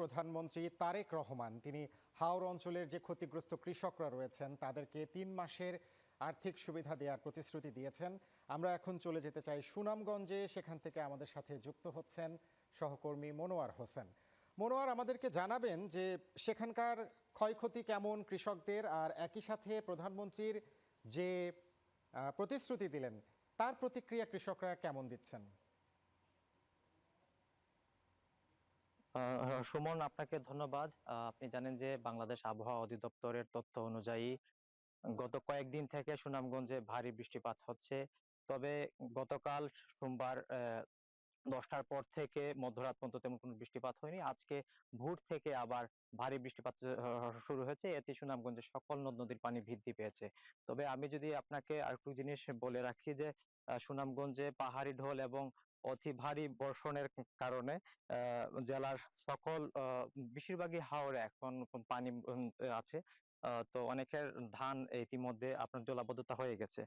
প্রধানমন্ত্রী তারেক রহমান তিনি হাওর অঞ্চলের যে ক্ষতিগ্রস্ত কৃষকরা রয়েছেন তাদেরকে ৩ মাসের আর্থিক সুবিধা দেওয়ার প্রতিশ্রুতি দিয়েছেন। আমরা এখন চলে যেতে চাই সুনামগঞ্জে, সেখান থেকে আমাদের সাথে যুক্ত হচ্ছেন সহকর্মী মনোয়ার হোসেন। মনোয়ার, আমাদেরকে জানাবেন যে সেখানকার ক্ষয়ক্ষতি কেমন কৃষকদের, আর একই সাথে প্রধানমন্ত্রীর যে প্রতিশ্রুতি দিলেন তার প্রতিক্রিয়া কৃষকরা কেমন দিচ্ছেন? সুমন, আপনাকে ধন্যবাদ। আপনি জানেন যে বাংলাদেশ আবহাওয়া অধিদপ্তরের তথ্য অনুযায়ী গত কয়েকদিন থেকে সুনামগঞ্জে ভারী বৃষ্টিপাত হচ্ছে। তবে গতকাল সোমবার 10টার পর থেকে মধ্যরাত পর্যন্ত তেমন কোনো বৃষ্টিপাত হয়নি। আজকে ভোর থেকে আবার ভারী বৃষ্টিপাত শুরু হয়েছে। এতে সুনামগঞ্জের সকল নদ নদীর পানি বৃদ্ধি পেয়েছে। তবে আমি যদি আপনাকে আরেকটু জিনিস বলে রাখি যে সুনামগঞ্জে পাহাড়ি ঢল এবং অতি ভারী বর্ষণের কারণে জেলার সকল বেশিরভাগই হাওরে এখন পানি আছে। তো অনেকের ধান ইতিমধ্যে আপনার জলাবদ্ধতা হয়ে গেছে।